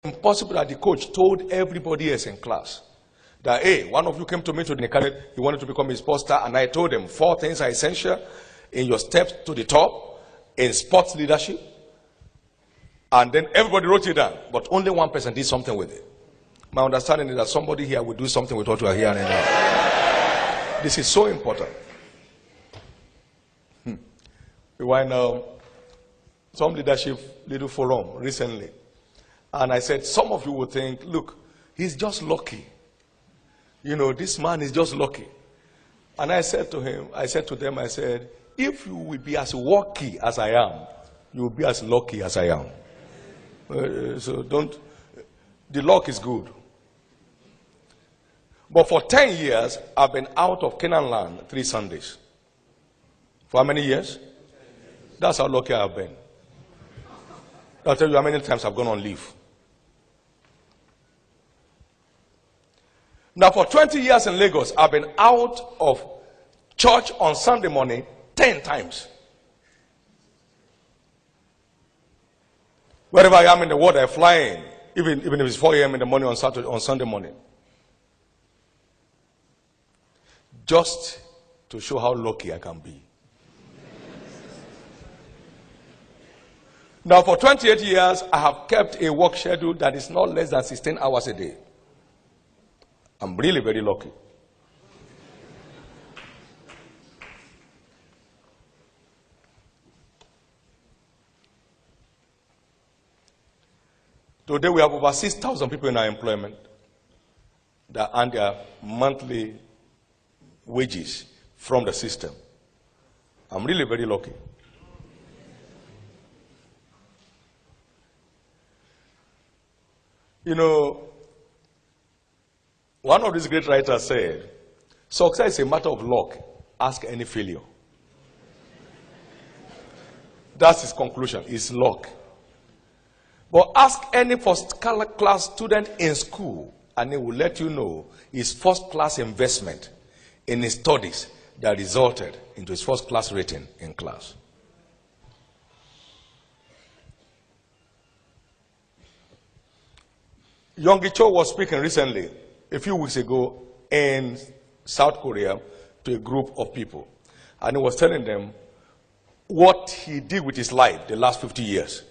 Impossible that the coach told everybody else in class that, hey, one of you came to me to the academy, you wanted to become a sports star, and I told them 4 things are essential in your steps to the top in sports leadership. And then everybody wrote it down, but only one person did something with it. My understanding is that somebody here will do something with what you are hearing now. This is so important. We were in some leadership little forum recently. And I said, some of you will think, look, he's just lucky. You know, this man is just lucky. And I said to them, if you will be as lucky as I am, you will be as lucky as I am. So the luck is good. But for 10 years, I've been out of Canaan land 3 Sundays. For how many years? That's how lucky I've been. I'll tell you how many times I've gone on leave. Now, for 20 years in Lagos, I've been out of church on Sunday morning 10 times. Wherever I am in the world, I fly in, even if it's 4 a.m. in the morning on Sunday morning. Just to show how lucky I can be. Now, for 28 years, I have kept a work schedule that is not less than 16 hours a day. I'm really very lucky. Today, we have over 6,000 people in our employment that earn their monthly wages from the system. I'm really very lucky. You know, one of these great writers said, success is a matter of luck. Ask any failure. That's his conclusion, is luck. But ask any first-class student in school, and he will let you know his first-class investment in his studies that resulted into his first-class rating in class. Yonggi Cho was speaking recently, a few weeks ago, in South Korea to a group of people. And he was telling them what he did with his life the last 50 years.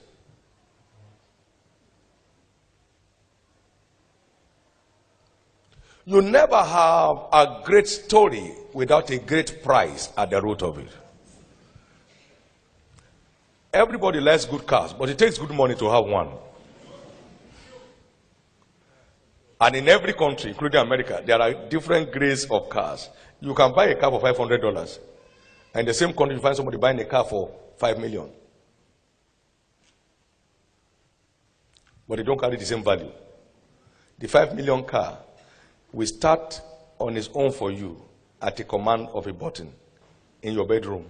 You never have a great story without a great prize at the root of it. Everybody likes good cars, but it takes good money to have one. And in every country, including America, there are different grades of cars. You can buy a car for $500. And in the same country, you find somebody buying a car for $5 million. But they don't carry the same value. The $5 million car will start on its own for you at the command of a button in your bedroom.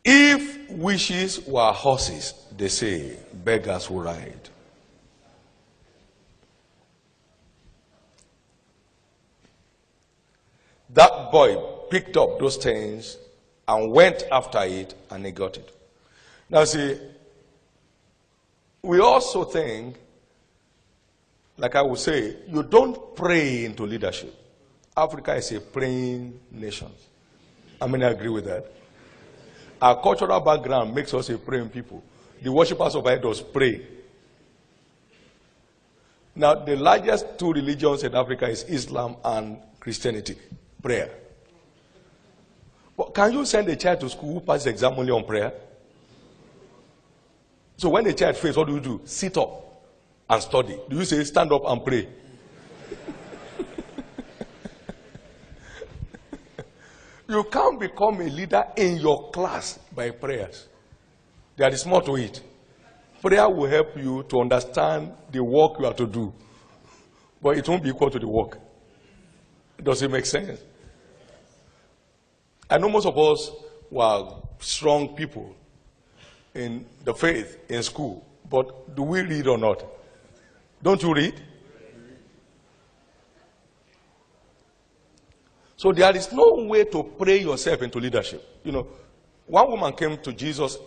If wishes were horses, they say, beggars will ride. That boy picked up those things and went after it, and he got it. Now see, we also think, like I would say, you don't pray into leadership. Africa is a praying nation. I mean, I agree with that. Our cultural background makes us a praying people. The worshippers of idols pray. Now, the largest 2 religions in Africa is Islam and Christianity. Prayer. But can you send a child to school who passes the exam only on prayer? So when the child fails, what do? Sit up and study. Do you say stand up and pray? You can't become a leader in your class by prayers. There is more to it. Prayer will help you to understand the work you have to do. But it won't be equal to the work. Does it make sense? I know most of us were strong people in the faith in school. But do we read or not? Don't you read? So there is no way to pray yourself into leadership. You know, one woman came to Jesus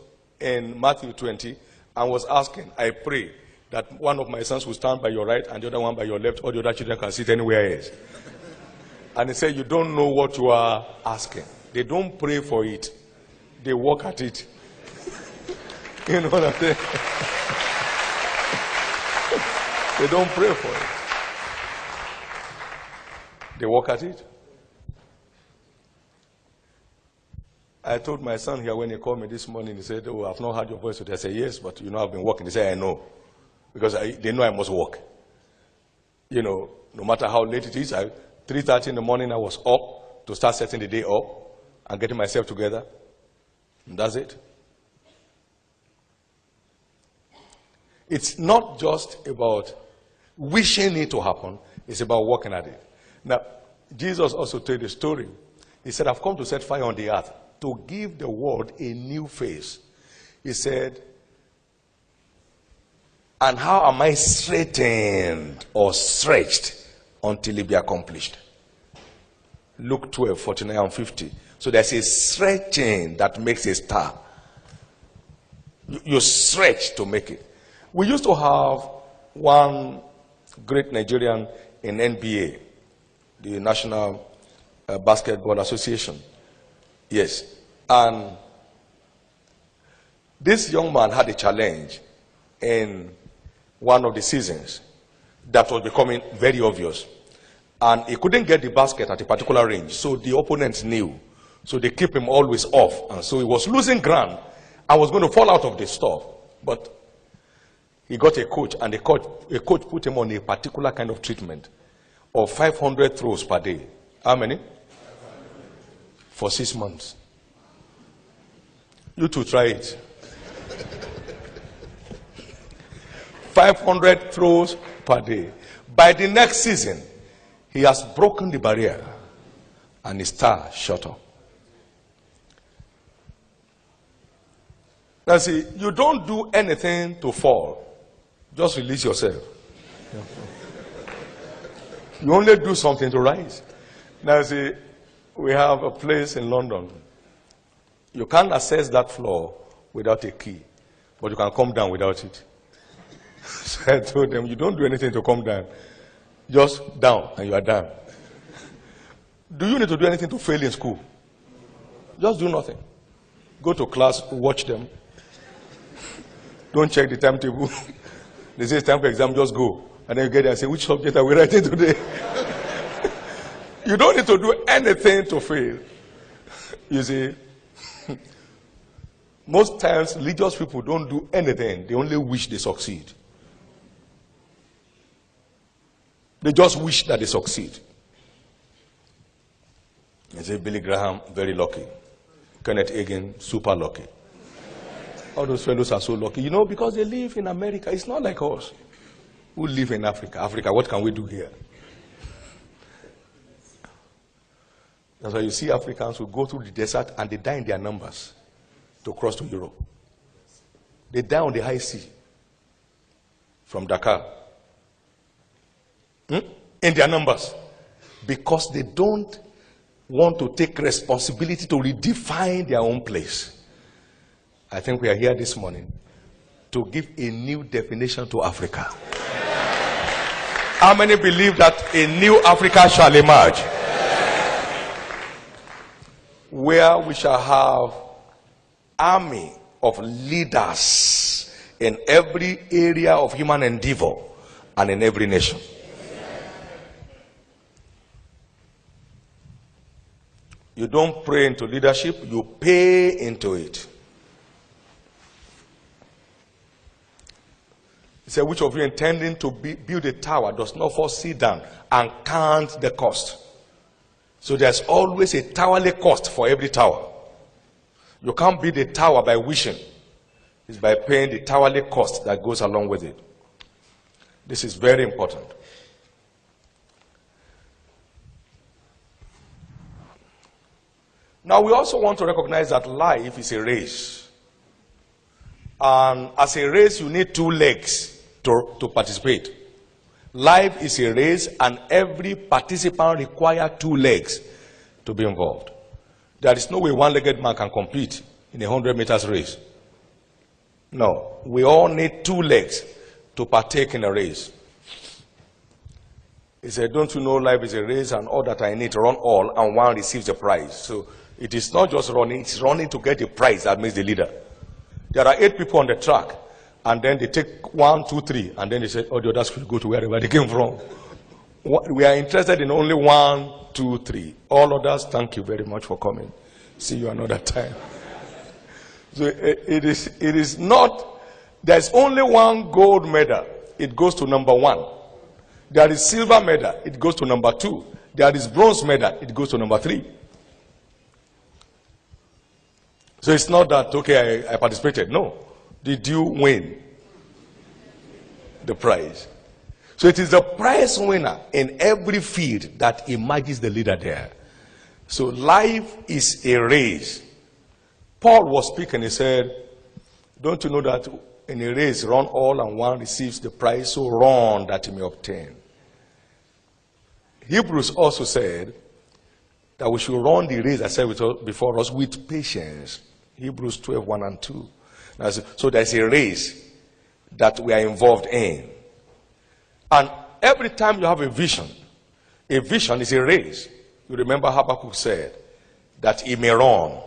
in Matthew 20 and was asking, I pray that one of my sons will stand by your right and the other one by your left, or the other children can sit anywhere else. And he said, you don't know what you are asking. They don't pray for it. They work at it. You know what I'm saying? They don't pray for it. They work at it. I told my son here when he called me this morning, he said, oh, I've not heard your voice today. I said, yes, but you know I've been working. He said, I know. Because they know I must work. You know, no matter how late it is, 3:30 in the morning I was up to start setting the day up and getting myself together. And that's it. It's not just about wishing it to happen. It's about working at it. Now, Jesus also told a story. He said, I've come to set fire on the earth to give the world a new face. He said, and how am I straightened or stretched until it be accomplished? Luke 12, 49 and 50. So there's a stretching that makes a star. You stretch to make it. We used to have one great Nigerian in NBA, the National Basketball Association. Yes. And this young man had a challenge in one of the seasons that was becoming very obvious. And he couldn't get the basket at a particular range, so the opponents knew. So they kept him always off. And so he was losing ground and was going to fall out of the stuff. But he got a coach, and a coach put him on a particular kind of treatment of 500 throws per day. How many? 500. For 6 months. You two try it. 500 throws per day. By the next season, he has broken the barrier and his star shot up. Now see, you don't do anything to fall. Just release yourself. You only do something to rise. Now see, we have a place in London. You can't access that floor without a key, but you can come down without it. So I told them, you don't do anything to come down. Just down, and you are down. Do you need to do anything to fail in school? Just do nothing. Go to class, watch them. Don't check the timetable. They say it's time for exam, just go. And then you get there and say, which subject are we writing today? You don't need to do anything to fail. You see, most times religious people don't do anything. They only wish they succeed. They just wish that they succeed. You say, Billy Graham, very lucky. Kenneth Hagin, super lucky. All those fellows are so lucky. You know, because they live in America. It's not like us who live in Africa. Africa, what can we do here? That's why you see Africans who go through the desert and they die in their numbers to cross to Europe. They die on the high sea from Dakar. In their numbers. Because they don't want to take responsibility to redefine their own place. I think we are here this morning to give a new definition to Africa. How many believe that a new Africa shall emerge? Where we shall have army of leaders in every area of human endeavor and in every nation. You don't pray into leadership, you pay into it. He said, which of you intending to build a tower does not first sit down and count the cost? So there's always a towerly cost for every tower. You can't build a tower by wishing. It's by paying the towerly cost that goes along with it. This is very important. Now we also want to recognize that life is a race. And as a race, you need two legs to participate. Life is a race and every participant requires two legs. to be involved. There is no way one-legged man can compete in a 100 meters race. No, we all need 2 legs to partake in a race. He said, don't you know life is a race and all that I need to run all and one receives the prize. So it is not just running, it's running to get the prize that makes the leader. There are 8 people on the track and then they take 1, 2, 3 and then they say, oh, the others will go to wherever they came from. We are interested in only 1, 2, 3. All others, thank you very much for coming. See you another time. So it is not, there's only 1 gold medal. It goes to number 1. There is silver medal. It goes to number 2. There is bronze medal. It goes to number 3. So it's not that, okay, I participated. No. Did you win the prize? So it is the prize winner in every field that emerges the leader there. So life is a race. Paul was speaking, he said, don't you know that in a race run all and one receives the prize, so run that you may obtain. Hebrews also said that we should run the race, I said before us, with patience. Hebrews 12, 1 and 2. So there's a race that we are involved in. And every time you have a vision is a race. You remember Habakkuk said that he may run.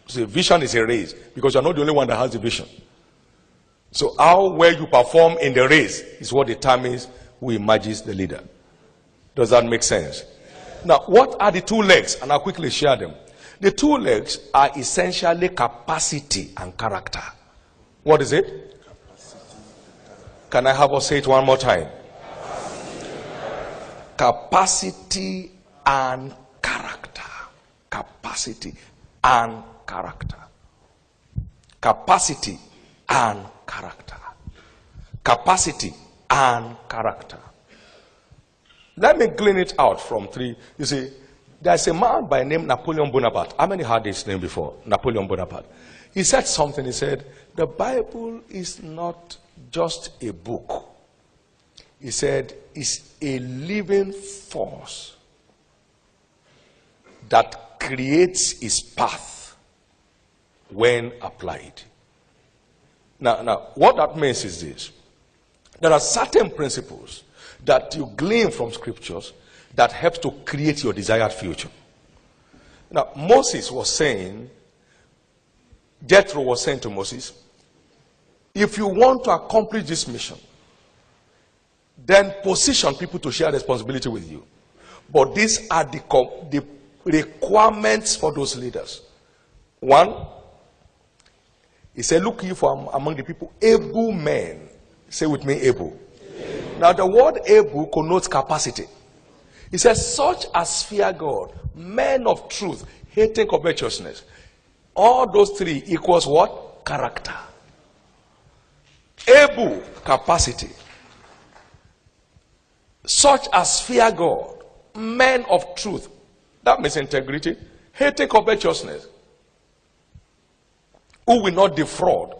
So a vision is a race because you're not the only one that has the vision. So how well you perform in the race is what determines who emerges the leader. Does that make sense? Now, what are the 2 legs? And I'll quickly share them. The 2 legs are essentially capacity and character. What is it? Can I have us say it one more time? Capacity and character. Capacity and character. Capacity and character. Capacity and character. Let me glean it out from 3. You see, there's a man by name Napoleon Bonaparte. How many heard his name before? Napoleon Bonaparte. He said something. He said, the Bible is not just a book. He said, it's a living force that creates its path when applied. Now, what that means is this. There are certain principles that you glean from scriptures that help to create your desired future. Now, Moses was saying, Jethro was saying to Moses, if you want to accomplish this mission, then position people to share responsibility with you. But these are the requirements for those leaders. 1, he said, look you for among the people able men. Say with me, able. Now the word able connotes capacity. He says, such as fear God, men of truth, hating covetousness. All those 3 equals what? Character. Able, capacity. Such as fear God, men of truth. That means integrity. Hating covetousness. Who will not defraud.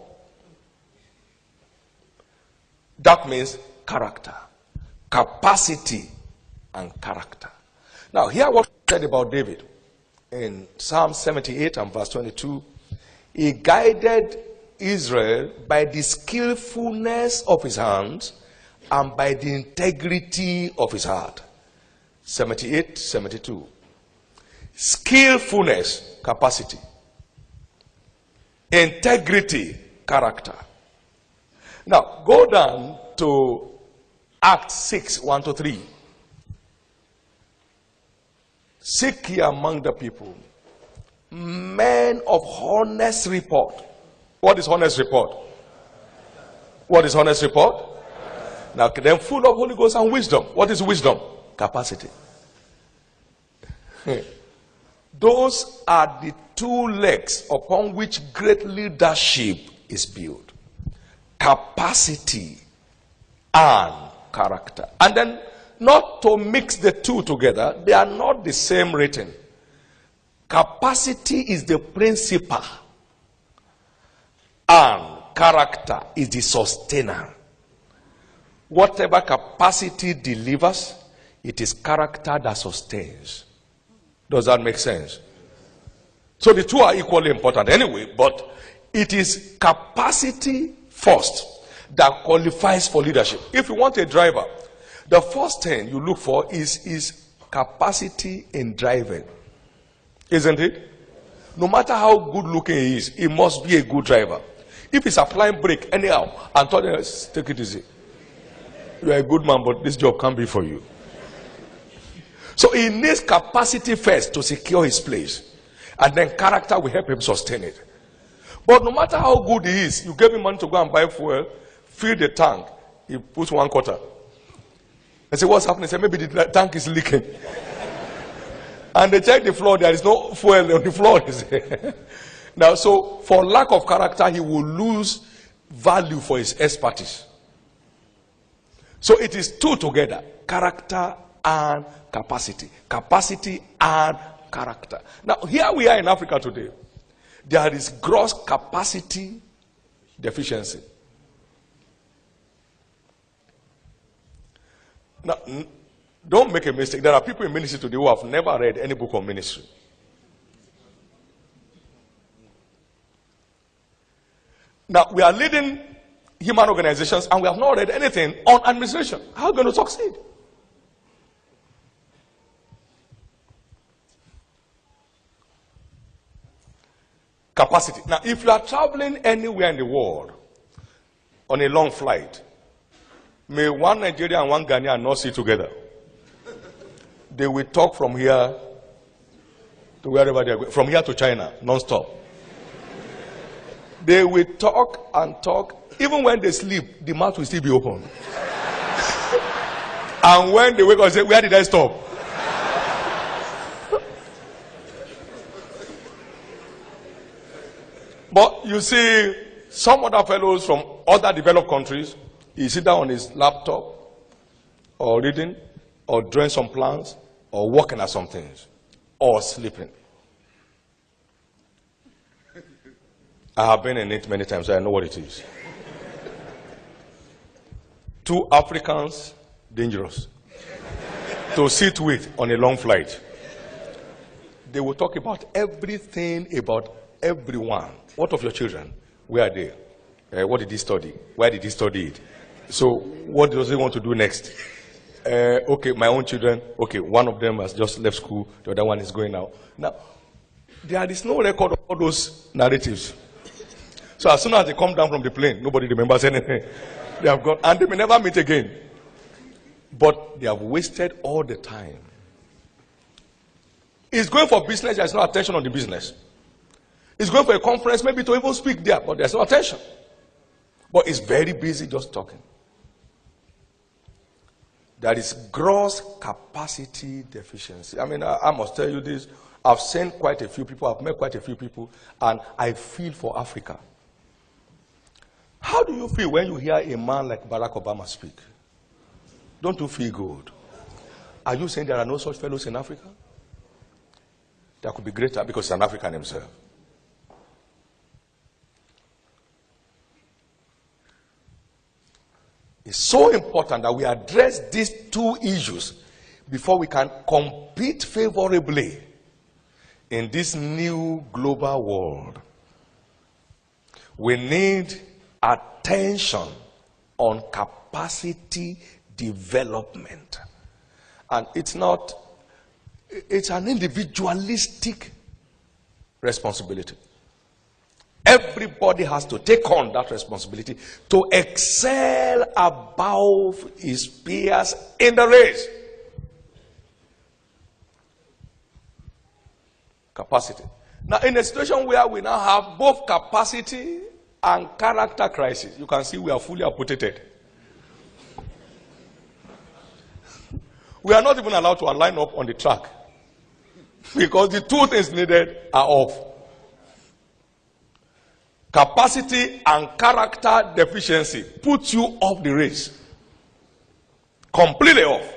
That means character. Capacity and character. Now, hear what he said about David. In Psalm 78 and verse 22, he guided Israel by the skillfulness of his hands and by the integrity of his heart. 78, 72. Skillfulness, capacity. Integrity, character. Now, go down to Acts 6, 1 to 3. Seek ye among the people men of honest report. What is honest report? What is honest report? Now, then full of Holy Ghost and wisdom. What is wisdom? Capacity. Those are the 2 legs upon which great leadership is built. Capacity and character. And then, not to mix the 2 together, they are not the same rating. Capacity is the principal, and character is the sustainer. Whatever capacity delivers, it is character that sustains. Does that make sense? So the two are equally important anyway, but it is capacity first that qualifies for leadership. If you want a driver, the first thing you look for is capacity in driving. Isn't it? No matter how good looking he is, he must be a good driver. If he's applying brake anyhow and told him, take it easy. You are a good man, but this job can't be for you. So he needs capacity first to secure his place. And then character will help him sustain it. But no matter how good he is, you gave him money to go and buy fuel, fill the tank, he puts 1/4. I say, what's happening? He said, maybe the tank is leaking. And they check the floor, there is no fuel on the floor. Now, so for lack of character, he will lose value for his expertise. So it is two together, character and capacity. Capacity and character. Now, here we are in Africa today. There is gross capacity deficiency. Now, don't make a mistake. There are people in ministry today who have never read any book on ministry. Now, we are leading human organizations and we have not read anything on administration. How are we going to succeed? Capacity. Now, if you are traveling anywhere in the world on a long flight, may one Nigerian and one Ghanaian not sit together. They will talk from here to wherever they are going, from here to China, non-stop. They will talk and talk. Even when they sleep, the mouth will still be open. And when they wake up, say, where did I stop? But you see, some other fellows from other developed countries, he sit down on his laptop, or reading, or drawing some plans, or working at some things, or sleeping. I have been in it many times, so I know what it is. Two Africans, dangerous. To sit with on a long flight. They will talk about everything about everyone. What of your children? Where are they? What did he study? Where did he study it? So what does he want to do next? Okay, my own children. Okay, one of them has just left school. The other one is going out. Now, there is no record of all those narratives. So as soon as they come down from the plane, nobody remembers anything. They have gone, and they may never meet again. But they have wasted all the time. He's going for business, there's no attention on the business. He's going for a conference, maybe to even speak there, but there's no attention. But he's very busy just talking. There is gross capacity deficiency. I mean, I must tell you this. I've seen quite a few people, I've met quite a few people, and I feel for Africa. How do you feel when you hear a man like Barack Obama speak? Don't you feel good? Are you saying there are no such fellows in Africa? There could be greater because he's an African himself. It's so important that we address these two issues before we can compete favorably in this new global world. We need attention on capacity development. And it's an individualistic responsibility. Everybody has to take on that responsibility to excel above his peers in the race. Capacity. Now, in a situation where we now have both capacity and character crisis, you can see we are fully amputated. We are not even allowed to line up on the track because the two things needed are off. Capacity and character deficiency puts you off the race. Completely off.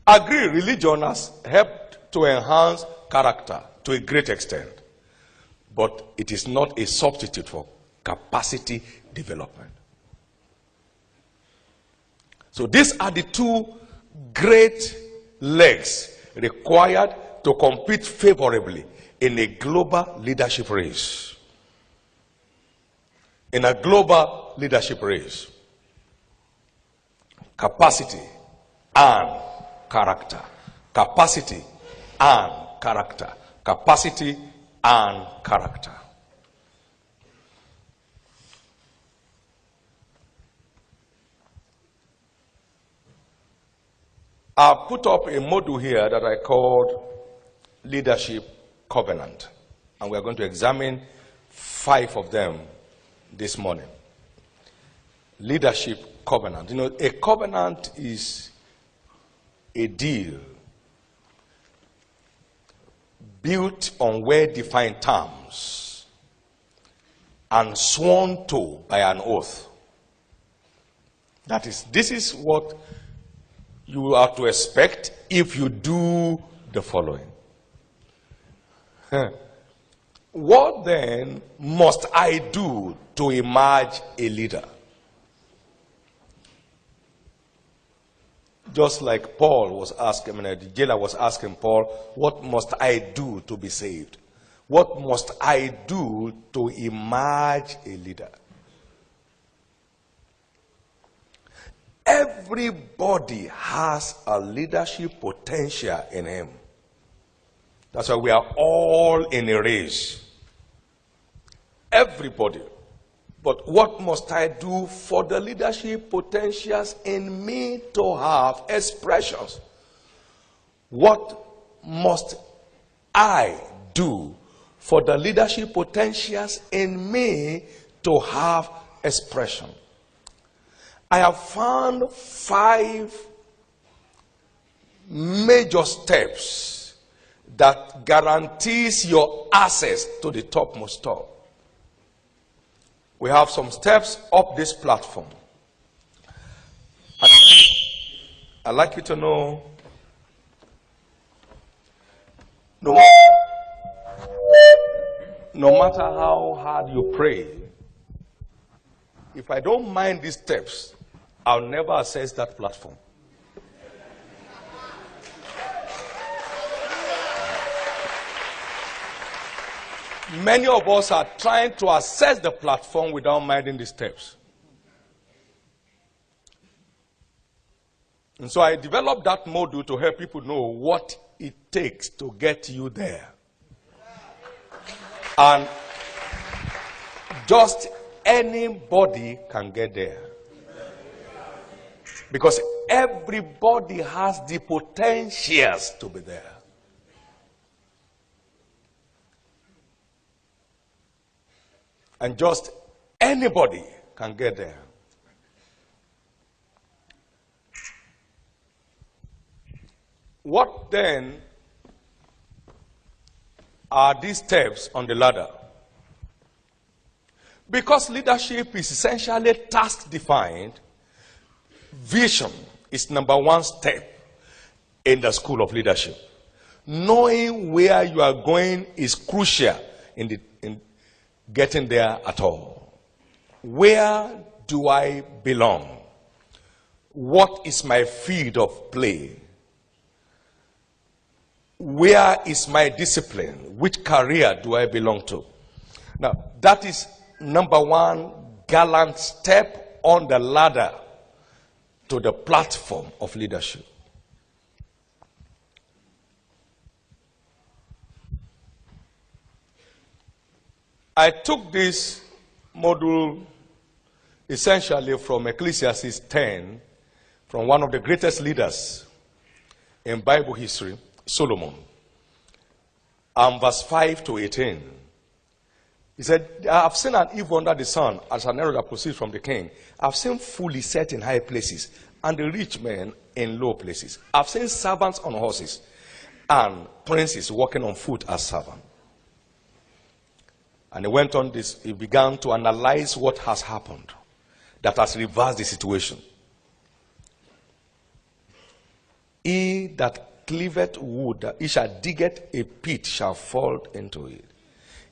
Agree, religion has helped to enhance character to a great extent. But it is not a substitute for capacity development. So these are the two great legs required to compete favorably in a global leadership race. In a global leadership race. Capacity and character. Capacity and character. Capacity and character. I put up a module here that I called Leadership Covenant. And we're going to examine 5 of them this morning. Leadership Covenant. You know, a covenant is a deal built on well-defined terms and sworn to by an oath. That is, this is what you are to expect if you do the following. What then must I do to emerge a leader? Just like Paul was asking, the jailer was asking Paul, what must I do to be saved? What must I do to emerge a leader? Everybody has a leadership potential in him. That's why we are all in a race. Everybody. But what must I do for the leadership potentials in me to have expressions? What must I do for the leadership potentials in me to have expression? I have found 5 major steps that guarantees your access to the topmost top. We have some steps up this platform. I'd like you to know, no matter how hard you pray, if I don't mind these steps, I'll never access that platform. Many of us are trying to access the platform without minding the steps. And so I developed that module to help people know what it takes to get you there. And just anybody can get there. Because everybody has the potentials to be there. And just anybody can get there. What then are these steps on the ladder? Because leadership is essentially task-defined, vision is number 1 step in the school of leadership. Knowing where you are going is crucial in getting there at all. Where do I belong? What is my field of play? Where is my discipline? Which career do I belong to? Now, that is number 1 gallant step on the ladder to the platform of leadership. I took this module essentially from Ecclesiastes 10, from one of the greatest leaders in Bible history, Solomon. And verse 5 to 18. He said, I have seen an evil under the sun as an arrow that proceeds from the king. I have seen fools set in high places and the rich men in low places. I have seen servants on horses and princes walking on foot as servants. And he went on this, he began to analyze what has happened that has reversed the situation. He that cleaveth wood, he shall diggeth a pit, shall fall into it.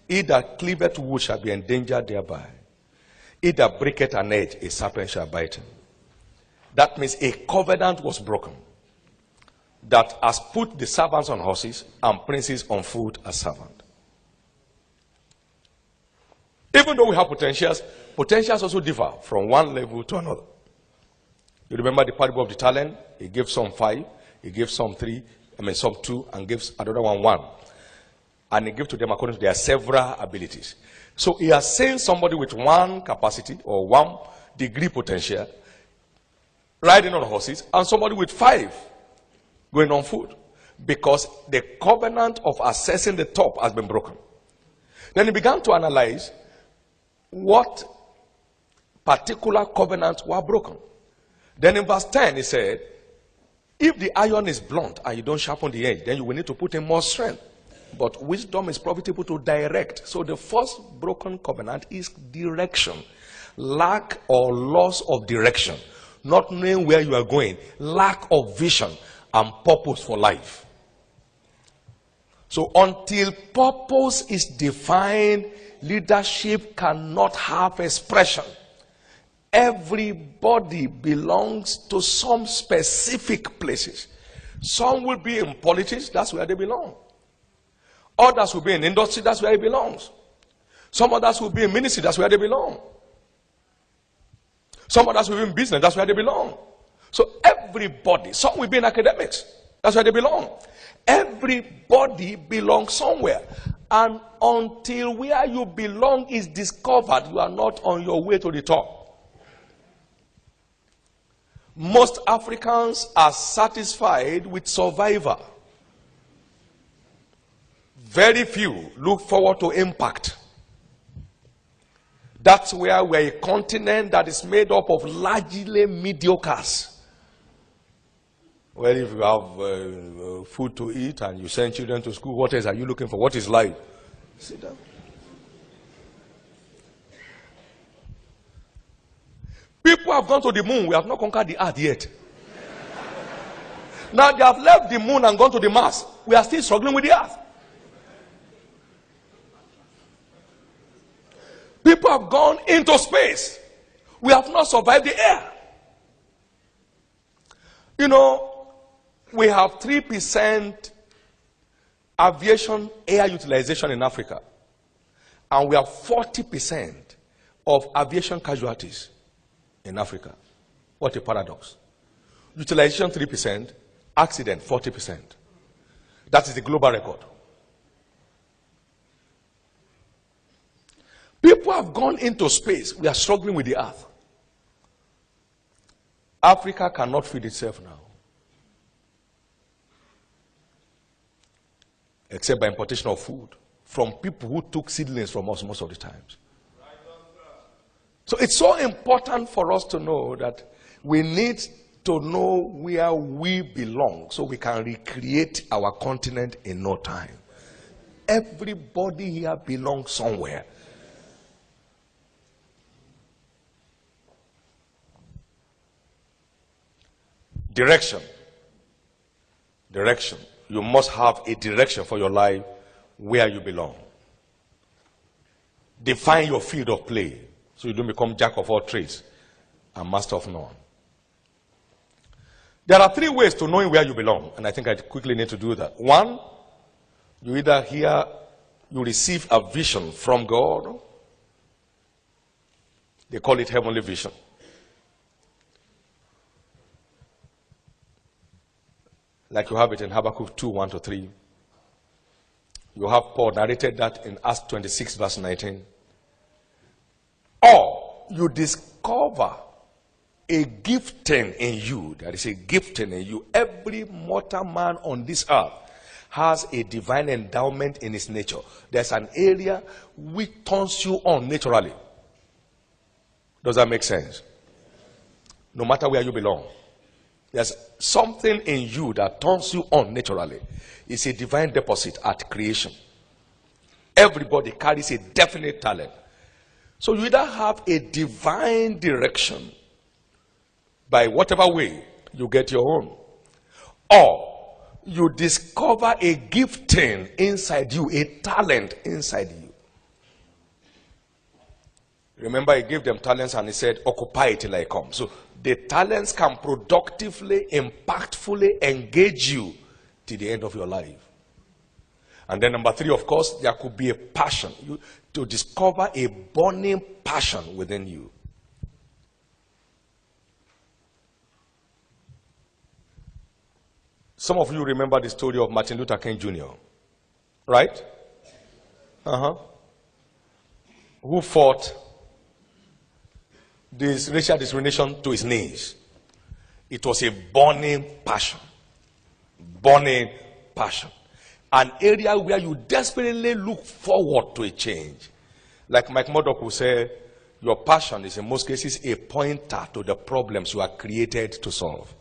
He that cleaveth wood shall be endangered thereby. He that breaketh an edge, a serpent shall bite him. That means a covenant was broken. that has put the servants on horses and princes on foot as servants. Even though we have potentials, potentials also differ from one level to another. You remember the parable of the talent? He gave some 5, he gave some 3, some 2, and gives another one 1. And he gave to them according to their several abilities. So he has seen somebody with 1 capacity or 1 degree potential riding on horses, and somebody with 5 going on foot, because the covenant of accessing the top has been broken. Then he began to analyze what particular covenants were broken. Then in verse 10 he said, if the iron is blunt and you don't sharpen the edge, then you will need to put in more strength. But wisdom is profitable to direct. So the first broken covenant is direction. Lack or loss of direction. Not knowing where you are going. Lack of vision and purpose for life. So until purpose is defined, leadership cannot have expression. Everybody belongs to some specific places. Some will be in politics, that's where they belong. Others will be in industry, that's where it belongs. Some others will be in ministry, that's where they belong. Some others will be in business, that's where they belong. So everybody, some will be in academics, that's where they belong. Everybody belongs somewhere. And until where you belong is discovered, you are not on your way to the top. Most Africans are satisfied with survival. Very few look forward to impact. That's where we're a continent that is made up of largely mediocres. Well, if you have food to eat and you send children to school, what else are you looking for? What is life? Sit down. People have gone to the moon. We have not conquered the earth yet. Now they have left the moon and gone to the Mars. We are still struggling with the earth. People have gone into space. We have not survived the air. You know, we have 3% aviation air utilization in Africa. And we have 40% of aviation casualties in Africa. What a paradox. Utilization 3%, accident 40%. That is the global record. People have gone into space. We are struggling with the earth. Africa cannot feed itself now, except by importation of food from people who took seedlings from us most of the times. So it's so important for us to know that we need to know where we belong so we can recreate our continent in no time. Everybody here belongs somewhere. Direction. Direction. You must have a direction for your life where you belong. Define your field of play so you don't become jack of all trades and master of none. There are 3 ways to knowing where you belong, and I think I quickly need to do that. 1, you either you receive a vision from God. They call it heavenly vision. Like you have it in Habakkuk 2, 1-3. You have Paul narrated that in Acts 26, verse 19. Or you discover a gifting in you. There is a gifting in you. Every mortal man on this earth has a divine endowment in his nature. There's an area which turns you on naturally. Does that make sense? No matter where you belong. There's something in you that turns you on naturally. It's a divine deposit at creation. Everybody carries a definite talent. So you either have a divine direction by whatever way you get your own, or you discover a gifting inside you, a talent inside you. Remember, he gave them talents and he said, occupy it till I come. So the talents can productively, impactfully engage you till the end of your life. And then number 3, of course, there could be a passion. To discover a burning passion within you. Some of you remember the story of Martin Luther King Jr., right? Who fought this racial discrimination to his knees. It was a burning passion. Burning passion. An area where you desperately look forward to a change. Like Mike Murdoch would say, your passion is in most cases a pointer to the problems you are created to solve.